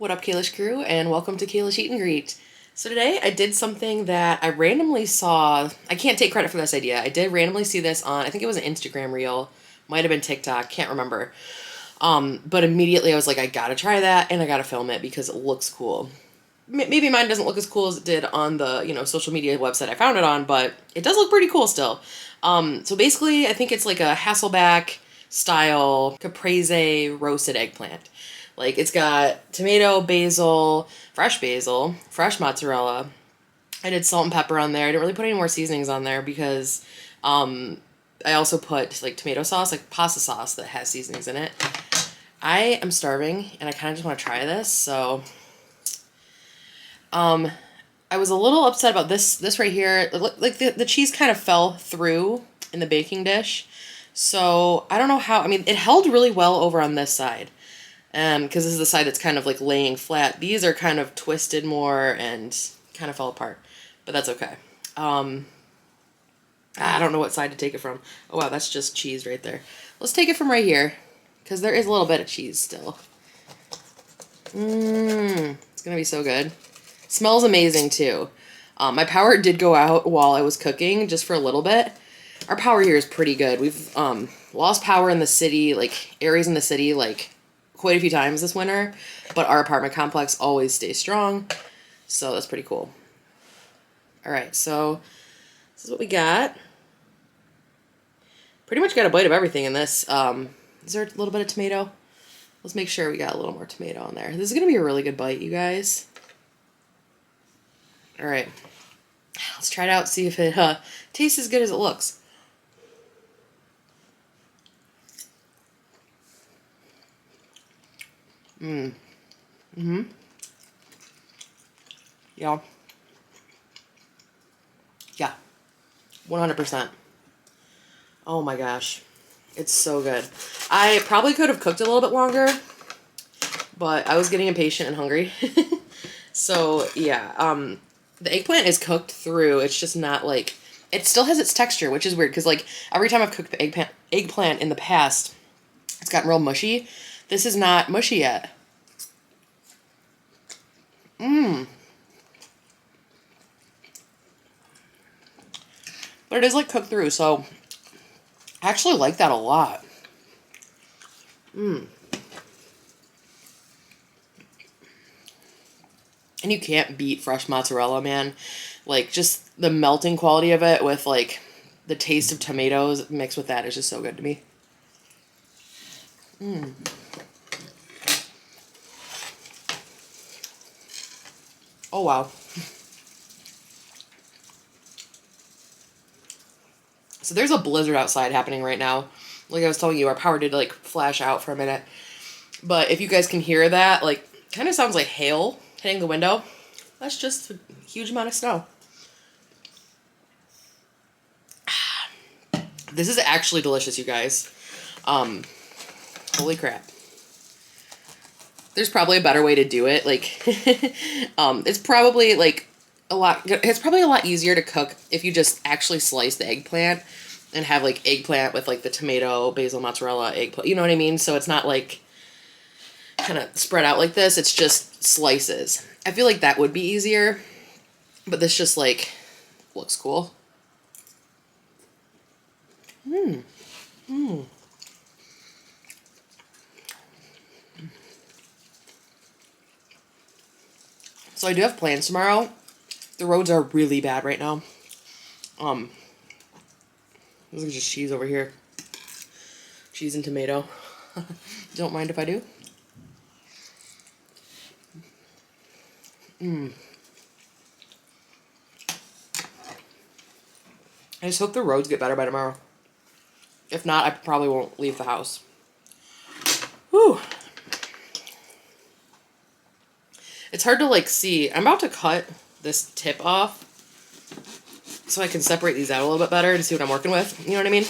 What up, Kalish crew, and welcome to Kalish Eat and Greet. So today I did something that I randomly saw. I can't take credit for this idea. I did randomly see this on, I think it was an Instagram reel, might have been TikTok, can't remember. But immediately I was like, I gotta try that and I gotta film it because it looks cool. Maybe mine doesn't look as cool as it did on the, social media website I found it on, but it does look pretty cool still. So basically, I think it's like a Hasselback style Caprese roasted eggplant. Like, it's got tomato, basil, fresh mozzarella. I did salt and pepper on there. I didn't really put any more seasonings on there because I also put, like, tomato sauce, like pasta sauce that has seasonings in it. I am starving, and I kind of just want to try this, so... I was a little upset about this right here. Like, the cheese kind of fell through in the baking dish. So, I don't know how... I mean, it held really well over on this side. Because this is the side that's kind of like laying flat. These are kind of twisted more and kind of fell apart. But that's okay. I don't know what side to take it from. Oh wow, that's just cheese right there. Let's take it from right here. Because there is a little bit of cheese still. It's going to be so good. Smells amazing too. My power did go out while I was cooking, just for a little bit. Our power here is pretty good. We've lost power in the city, like areas in the city, like quite a few times this winter, but our apartment complex always stays strong, so that's pretty cool. Alright, so this is what we got. Pretty much got a bite of everything in this. Is there a little bit of tomato? Let's make sure we got a little more tomato on there. This is going to be a really good bite, you guys. Alright, let's try it out, see if it tastes as good as it looks. Yeah. Yeah. 100%. Oh my gosh. It's so good. I probably could have cooked a little bit longer, but I was getting impatient and hungry. So, yeah. The eggplant is cooked through. It's just not like... It still has its texture, which is weird, because, like, every time I've cooked the eggplant in the past, it's gotten real mushy. This is not mushy yet. But it is, like, cooked through, so I actually like that a lot. And you can't beat fresh mozzarella, man. Like, just the melting quality of it with, like, the taste of tomatoes mixed with that is just so good to me. Oh, wow. So there's a blizzard outside happening right now. Like I was telling you, our power did, like, flash out for a minute. But if you guys can hear that, like, kind of sounds like hail hitting the window. That's just a huge amount of snow. This is actually delicious, you guys. Holy crap. There's probably a better way to do it. Like, it's probably, like, it's probably a lot easier to cook if you just actually slice the eggplant and have, like, eggplant with, like, the tomato, basil, mozzarella, eggplant. You know what I mean? So it's not, like, kind of spread out like this. It's just slices. I feel like that would be easier, but this just, like, looks cool. So I do have plans tomorrow. The roads are really bad right now. This is just cheese over here. Cheese and tomato. Don't mind if I do. I just hope the roads get better by tomorrow. If not, I probably won't leave the house. Whew. It's hard to, like, see. I'm about to cut this tip off so I can separate these out a little bit better to see what I'm working with. You know what I mean?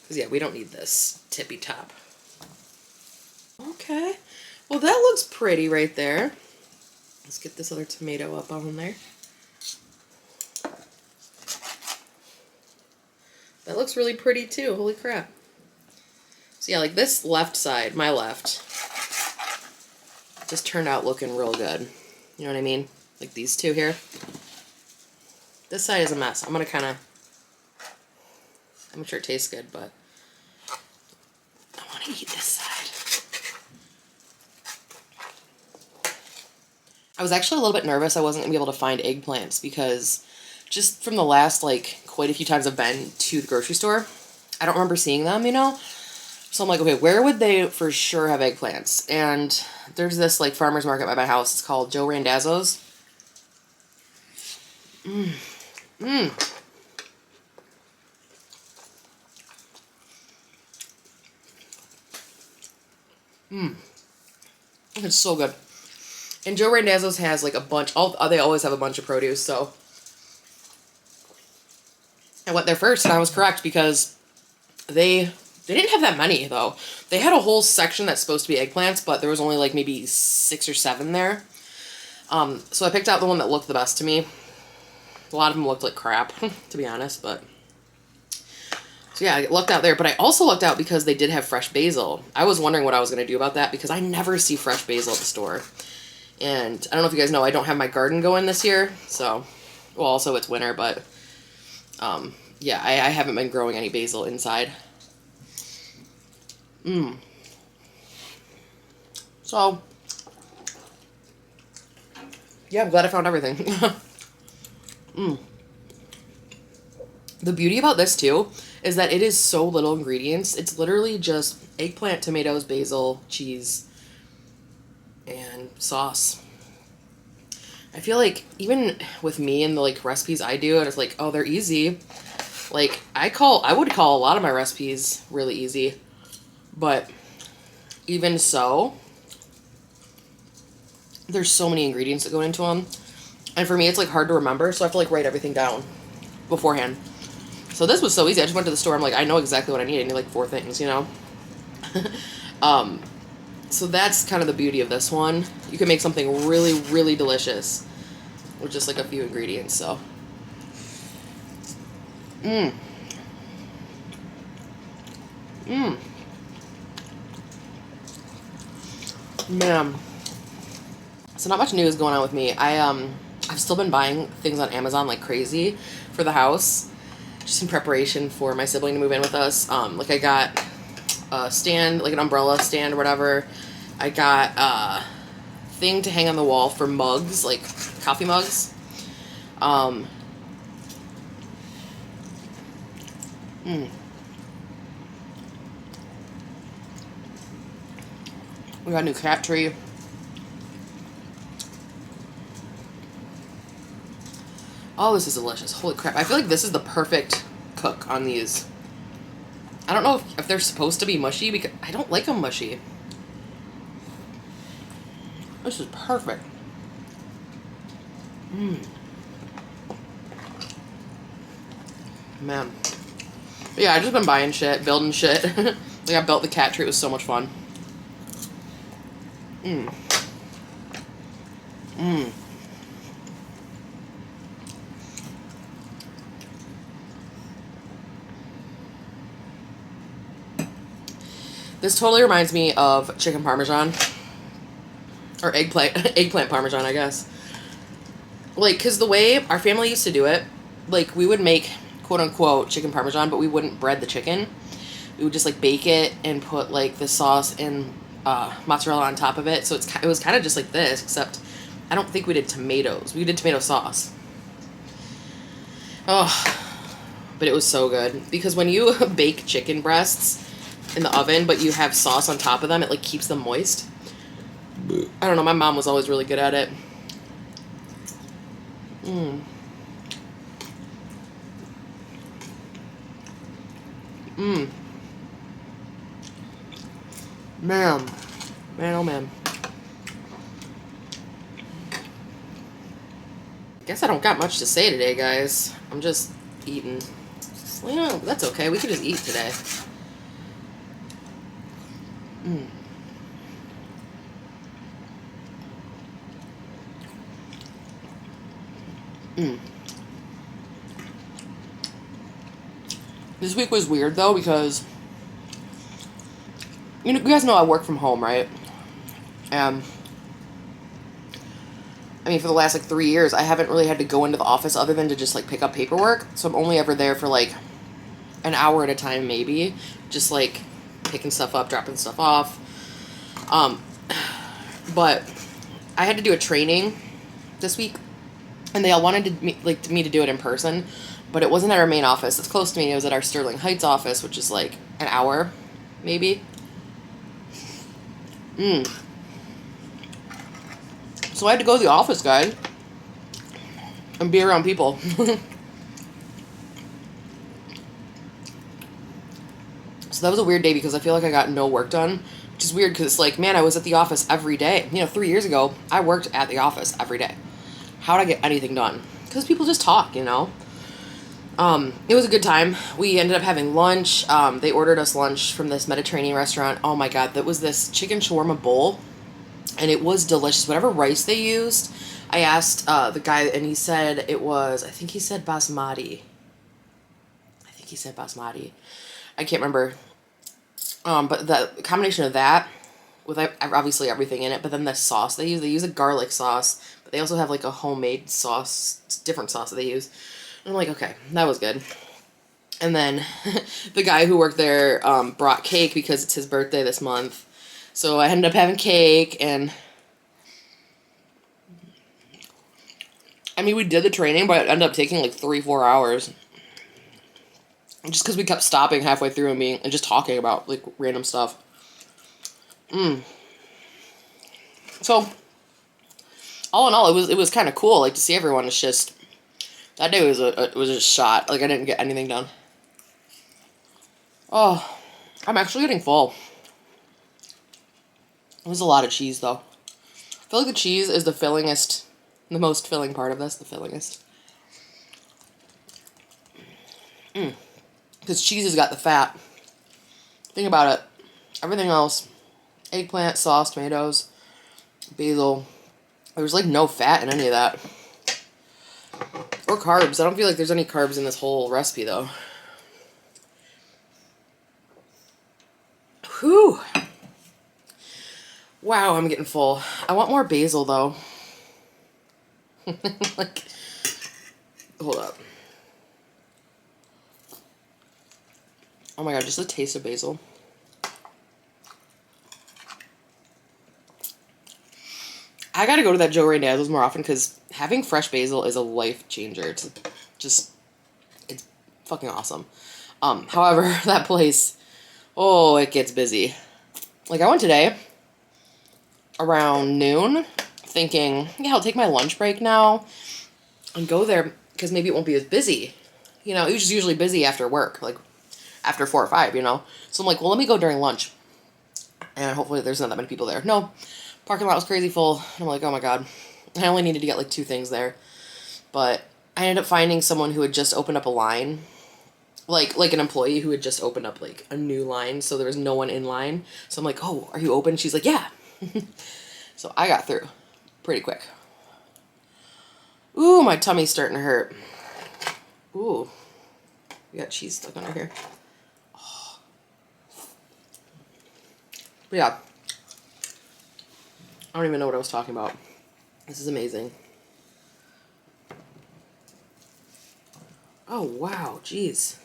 Because, yeah, we don't need this tippy top. Okay. Well, that looks pretty right there. Let's get this other tomato up on there. That looks really pretty, too. Holy crap. So So yeah, like this left side, my left, just turned out looking real good. You know what I mean? Like these two here. This side is a mess. I'm sure it tastes good, but I want to eat this side. I was actually a little bit nervous I wasn't going to be able to find eggplants because just from the last, like, quite a few times I've been to the grocery store, I don't remember seeing them, you know? So I'm like, okay, where would they for sure have eggplants? And there's this, like, farmer's market by my house. It's called Joe Randazzo's. It's so good. And Joe Randazzo's has, like, a bunch, they always have a bunch of produce, so I went there first, and I was correct, because they didn't have that many, though. They had a whole section that's supposed to be eggplants, but there was only, like, maybe 6 or 7 there. So I picked out the one that looked the best to me. A lot of them looked like crap, to be honest, but... So yeah, I lucked out there, but I also lucked out because they did have fresh basil. I was wondering what I was going to do about that, because I never see fresh basil at the store. And I don't know if you guys know, I don't have my garden going this year, so... Well, also it's winter, but... yeah, I haven't been growing any basil inside. So... Yeah, I'm glad I found everything. The beauty about this, too, is that it is so little ingredients. It's literally just eggplant, tomatoes, basil, cheese, and sauce. I feel like even with me and the, like, recipes I do, and it's like, oh, they're easy. Like, I would call a lot of my recipes really easy. But even so, there's so many ingredients that go into them. And for me, it's, like, hard to remember, so I have to, like, write everything down beforehand. So this was so easy. I just went to the store. I'm like, I know exactly what I need. I need, like, 4 things, you know? So that's kind of the beauty of this one. You can make something really, really delicious with just, like, a few ingredients, so. Man. So not much news going on with me. I've still been buying things on Amazon like crazy for the house, just in preparation for my sibling to move in with us. Like I got a stand, like an umbrella stand or whatever. I got a thing to hang on the wall for mugs, like coffee mugs. We got a new cat tree. Oh, this is delicious. Holy crap. I feel like this is the perfect cook on these. I don't know if they're supposed to be mushy, because I don't like them mushy. This is perfect. Man. But yeah, I've just been buying shit, building shit. Like, I built the cat tree. It was so much fun. This totally reminds me of chicken parmesan. Or eggplant parmesan, I guess. Like, because the way our family used to do it, like, we would make, quote-unquote, chicken parmesan, but we wouldn't bread the chicken. We would just, like, bake it and put, like, the sauce and mozzarella on top of it. So it was kind of just like this, except I don't think we did tomatoes. We did tomato sauce. Oh, but it was so good. Because when you bake chicken breasts in the oven, but you have sauce on top of them, it, like, keeps them moist. I don't know, my mom was always really good at it. Man, oh man. Guess I don't got much to say today, guys. I'm just eating. Well, you know, that's okay. We could just eat today. This week was weird, though, because You know, you guys know I work from home, right? Um, I mean, for the last like 3 years, I haven't really had to go into the office other than to just like pick up paperwork. So I'm only ever there for like an hour at a time, maybe, just like picking stuff up, dropping stuff off. Um, but I had to do a training this week, and they all wanted me to do it in person, but it wasn't at our main office. It's close to me. It was at our Sterling Heights office, which is like an hour, maybe. So I had to go to the office, guys, and be around people. So that was a weird day because I feel like I got no work done, which is weird because it's like, man, I was at the office every day. 3 years ago, I worked at the office every day. How'd I get anything done? Because people just talk. It was a good time. We ended up having lunch. They ordered us lunch from this Mediterranean restaurant. Oh my God, that was this chicken shawarma bowl, and it was delicious. Whatever rice they used, I asked the guy, and he said it was, I think he said basmati. I can't remember. But the combination of that, with obviously everything in it, but then the sauce they use a garlic sauce, but they also have like a homemade sauce, different sauce that they use. And I'm like, okay, that was good. And then the guy who worked there brought cake because it's his birthday this month. So I ended up having cake, and I mean, we did the training, but it ended up taking like 3-4 hours. Just because we kept stopping halfway through and just talking about like random stuff. So all in all, it was kind of cool, like to see everyone. It's just that day was a shot. Like I didn't get anything done. Oh, I'm actually getting full. It was a lot of cheese though. I feel like the cheese is the most filling part of this. The fillingest. Because cheese has got the fat. Think about it. Everything else, eggplant, sauce, tomatoes, basil. There's like no fat in any of that. Or carbs. I don't feel like there's any carbs in this whole recipe though. Whew. Wow, I'm getting full. I want more basil though. Like, hold up. Oh my God, just the taste of basil. I gotta go to that Joe Ray Dazzles more often because having fresh basil is a life changer. It's fucking awesome. However, that place, oh, it gets busy. Like I went today around noon thinking, yeah, I'll take my lunch break now and go there because maybe it won't be as busy. It was just usually busy after work, like after 4 or 5. So I'm like, well, let me go during lunch. And hopefully there's not that many people there. No, parking lot was crazy full. And I'm like, oh my God. I only needed to get like 2 things there. But I ended up finding someone who had just opened up a line. Like an employee who had just opened up like a new line. So there was no one in line. So I'm like, oh, are you open? She's like, yeah. So I got through pretty quick. Ooh, my tummy's starting to hurt. Ooh. We got cheese stuck under here. Oh. But yeah. I don't even know what I was talking about. This is amazing. Oh, wow. Jeez.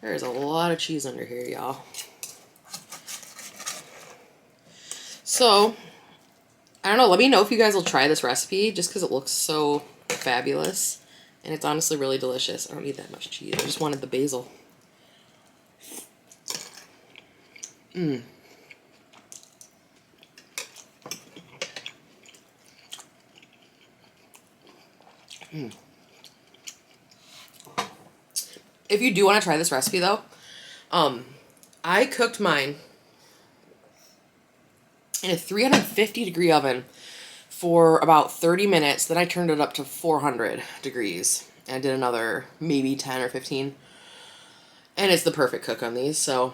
There's a lot of cheese under here, y'all. So, I don't know. Let me know if you guys will try this recipe just because it looks so fabulous. And it's honestly really delicious. I don't need that much cheese. I just wanted the basil. Mmm. Mm. If you do want to try this recipe though, I cooked mine in a 350-degree oven for about 30 minutes. Then I turned it up to 400 degrees. And I did another maybe 10 or 15. And it's the perfect cook on these, so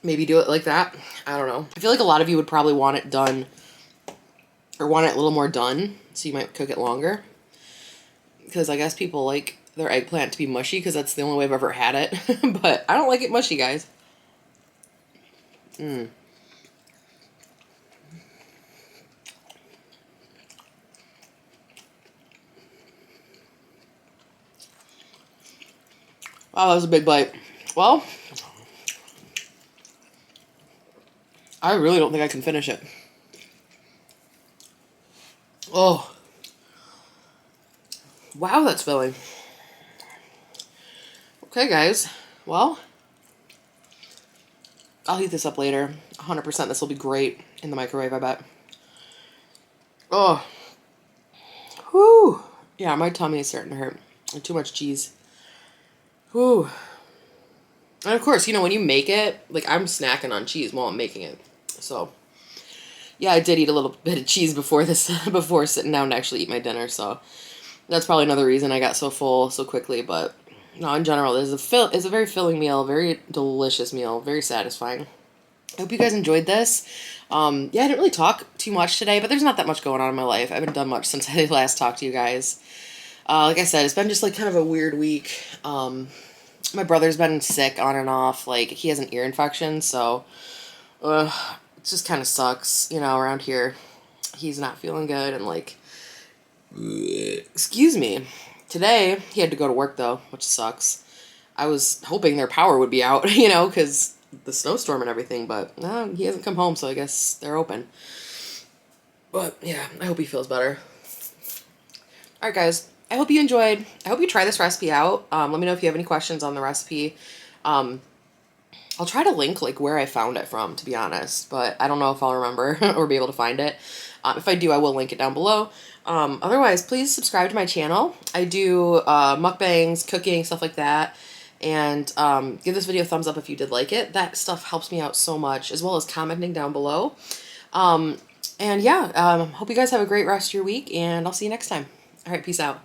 maybe do it like that. I don't know. I feel like a lot of you would probably want it done, or want it a little more done, so you might cook it longer. Because I guess people like their eggplant to be mushy because that's the only way I've ever had it. But I don't like it mushy, guys. Wow, that was a big bite. Well, I really don't think I can finish it. Oh. Wow, that's filling. Okay, guys. Well, I'll heat this up later. 100% this will be great in the microwave, I bet. Oh. Whew. Yeah, my tummy is starting to hurt. Too much cheese. Whew. And of course, you know, when you make it, like, I'm snacking on cheese while I'm making it. So, yeah, I did eat a little bit of cheese before this, before sitting down to actually eat my dinner. So, that's probably another reason I got so full so quickly. But, no, in general, it's a very filling meal, very delicious meal, very satisfying. I hope you guys enjoyed this. Yeah, I didn't really talk too much today, but there's not that much going on in my life. I haven't done much since I last talked to you guys. Like I said, it's been just like kind of a weird week. My brother's been sick on and off. Like, he has an ear infection, so it just kind of sucks, you know, around here. He's not feeling good, and like, excuse me. Today, he had to go to work, though, which sucks. I was hoping their power would be out, you know, because the snowstorm and everything, but he hasn't come home, so I guess they're open. But, yeah, I hope he feels better. Alright, guys. I hope you enjoyed. I hope you try this recipe out. Let me know if you have any questions on the recipe. I'll try to link like where I found it from, to be honest, but I don't know if I'll remember or be able to find it. If I do, I will link it down below. Otherwise, please subscribe to my channel. I do mukbangs, cooking, stuff like that. And give this video a thumbs up if you did like it. That stuff helps me out so much, as well as commenting down below. And yeah, hope you guys have a great rest of your week, and I'll see you next time. All right, peace out.